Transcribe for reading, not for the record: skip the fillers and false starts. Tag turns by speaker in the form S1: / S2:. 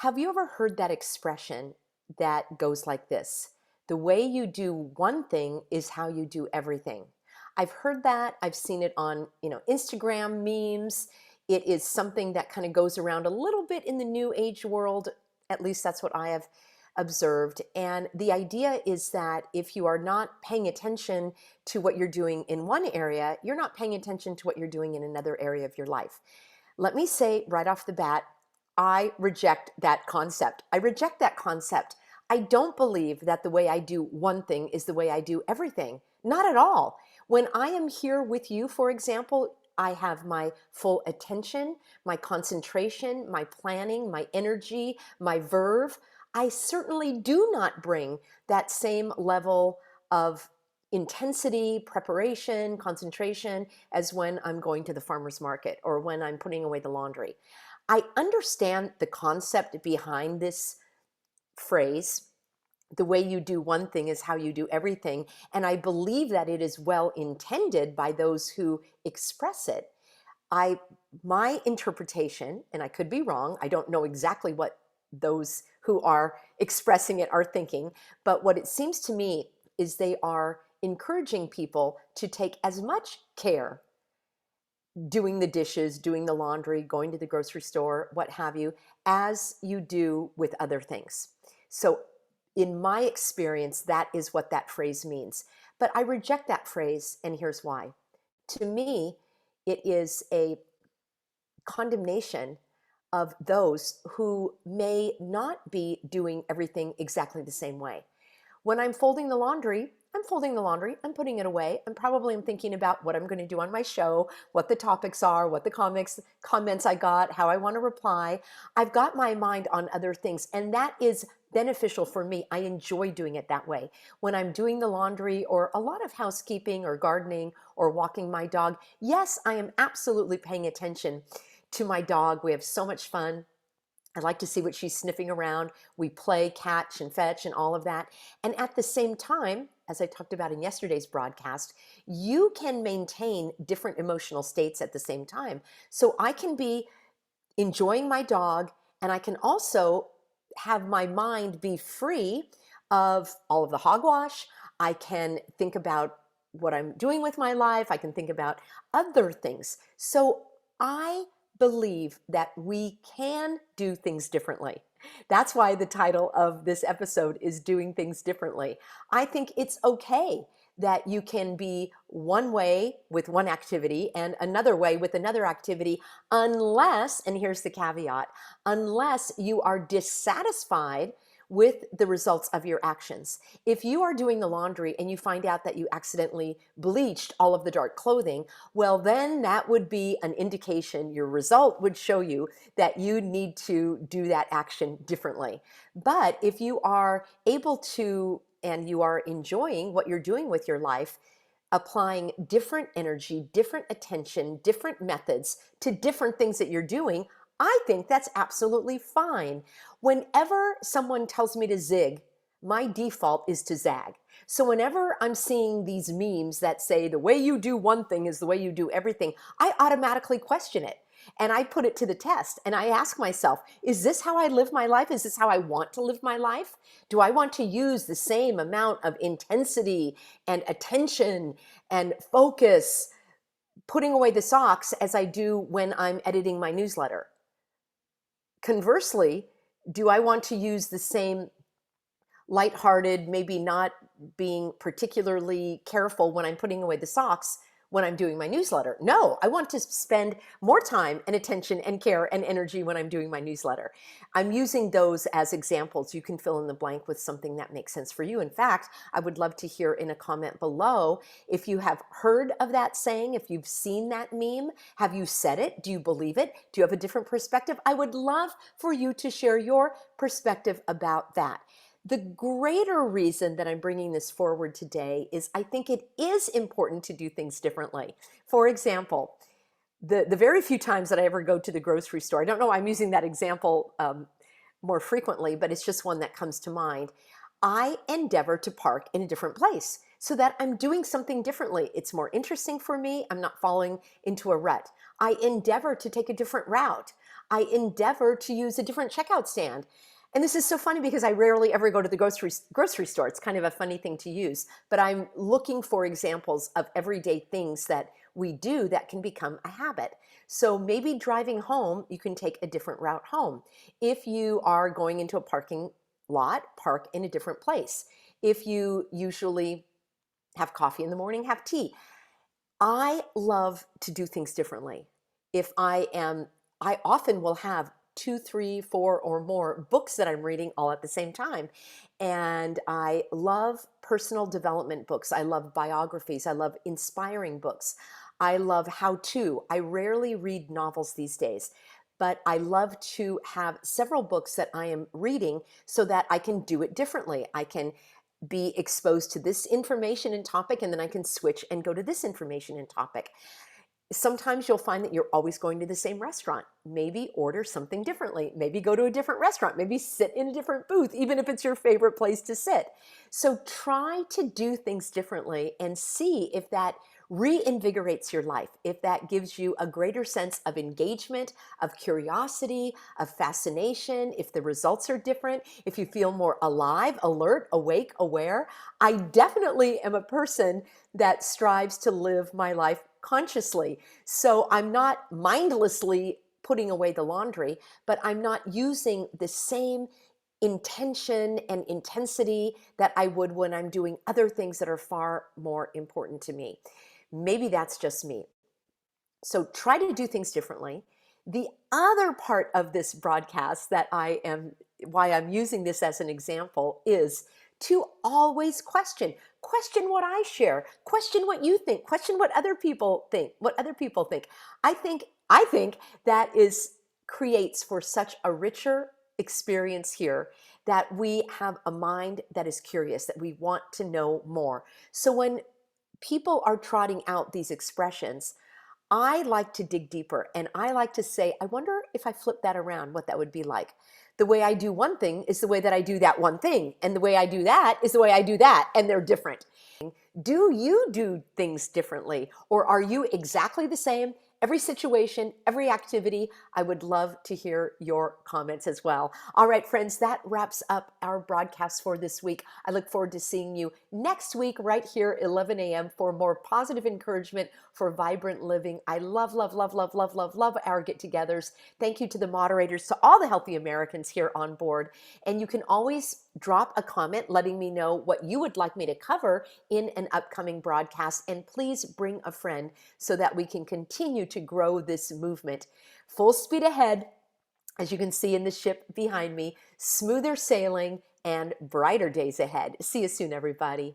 S1: Have you ever heard that expression that goes like this? The way you do one thing is how you do everything. I've heard that. I've seen it on, Instagram memes. It is something that kind of goes around a little bit in the new age world. At least that's what I have observed. And the idea is that if you are not paying attention to what you're doing in one area, you're not paying attention to what you're doing in another area of your life. Let me say right off the bat, I reject that concept. I reject that concept. I don't believe that the way I do one thing is the way I do everything. Not at all. When I am here with you, for example, I have my full attention, my concentration, my planning, my energy, my verve. I certainly do not bring that same level of intensity, preparation, concentration as when I'm going to the farmer's market or when I'm putting away the laundry. I understand the concept behind this phrase. The way you do one thing is how you do everything. And I believe that it is well intended by those who express it. My interpretation, and I could be wrong, I don't know exactly what those who are expressing it are thinking, but what it seems to me is they are encouraging people to take as much care doing the dishes, doing the laundry, going to the grocery store, what have you, as you do with other things. So in my experience, that is what that phrase means. But I reject that phrase, and here's why. To me, it is a condemnation of those who may not be doing everything exactly the same way. When I'm folding the laundry, I'm folding the laundry, I'm putting it away. I'm thinking about what I'm going to do on my show, what the topics are, what the comments I got, how I want to reply. I've got my mind on other things, and that is beneficial for me. I enjoy doing it that way. When I'm doing the laundry or a lot of housekeeping or gardening or walking my dog, yes, I am absolutely paying attention to my dog. We have so much fun. I like to see what she's sniffing around. We play catch and fetch and all of that. And at the same time, as I talked about in yesterday's broadcast, you can maintain different emotional states at the same time. So I can be enjoying my dog, and I can also have my mind be free of all of the hogwash. I can think about what I'm doing with my life. I can think about other things. So I believe that we can do things differently. That's why the title of this episode is Doing Things Differently. I think it's okay that you can be one way with one activity and another way with another activity, unless, and here's the caveat, unless you are dissatisfied with the results of your actions. If you are doing the laundry and you find out that you accidentally bleached all of the dark clothing, well, then that would be an indication. Your result would show you that you need to do that action differently. But if you are able to, and you are enjoying what you're doing with your life, applying different energy, different attention, different methods to different things that you're doing, I think that's absolutely fine. Whenever someone tells me to zig, my default is to zag. So whenever I'm seeing these memes that say the way you do one thing is the way you do everything, I automatically question it. And I put it to the test and I ask myself, is this how I live my life? Is this how I want to live my life? Do I want to use the same amount of intensity and attention and focus putting away the socks as I do when I'm editing my newsletter? Conversely, do I want to use the same lighthearted, maybe not being particularly careful when I'm putting away the socks when I'm doing my newsletter? No, I want to spend more time and attention and care and energy when I'm doing my newsletter. I'm using those as examples. You can fill in the blank with something that makes sense for you. In fact, I would love to hear in a comment below if you have heard of that saying, if you've seen that meme. Have you said it? Do you believe it? Do you have a different perspective? I would love for you to share your perspective about that. The greater reason that I'm bringing this forward today is I think it is important to do things differently. For example, the very few times that I ever go to the grocery store, I don't know, I'm using that example more frequently, but it's just one that comes to mind. I endeavor to park in a different place so that I'm doing something differently. It's more interesting for me. I'm not falling into a rut. I endeavor to take a different route. I endeavor to use a different checkout stand. And this is so funny because I rarely ever go to the grocery store. It's kind of a funny thing to use, but I'm looking for examples of everyday things that we do that can become a habit. So maybe driving home, you can take a different route home. If you are going into a parking lot, park in a different place. If you usually have coffee in the morning, have tea. I love to do things differently. If I often will have two, three, four, or more books that I'm reading all at the same time. And I love personal development books. I love biographies. I love inspiring books. I love how to. I rarely read novels these days, but I love to have several books that I am reading so that I can do it differently. I can be exposed to this information and topic, and then I can switch and go to this information and topic. Sometimes you'll find that you're always going to the same restaurant. Maybe order something differently. Maybe go to a different restaurant. Maybe sit in a different booth, even if it's your favorite place to sit. So try to do things differently and see if that reinvigorates your life, if that gives you a greater sense of engagement, of curiosity, of fascination, if the results are different, if you feel more alive, alert, awake, aware. I definitely am a person that strives to live my life consciously. So I'm not mindlessly putting away the laundry, but I'm not using the same intention and intensity that I would when I'm doing other things that are far more important to me. Maybe that's just me. So try to do things differently. The other part of this broadcast why I'm using this as an example is to always question. Question what I share. Question what you think. Question what other people think. What other people think. I think that creates for such a richer experience here, that we have a mind that is curious, that we want to know more. So when people are trotting out these expressions, I like to dig deeper, and I like to say, I wonder if I flip that around, what that would be like. The way I do one thing is the way that I do that one thing, and the way I do that is the way I do that, and they're different. Do you do things differently, or are you exactly the same? Every situation, every activity, I would love to hear your comments as well. All right, friends, that wraps up our broadcast for this week. I look forward to seeing you next week right here, 11 a.m. for more positive encouragement for vibrant living. I love, love, love, love, love, love, love our get-togethers. Thank you to the moderators, to all the healthy Americans here on board. And you can always drop a comment letting me know what you would like me to cover in an upcoming broadcast. And please bring a friend so that we can continue to grow this movement. Full speed ahead, as you can see in the ship behind me, smoother sailing and brighter days ahead. See you soon, everybody.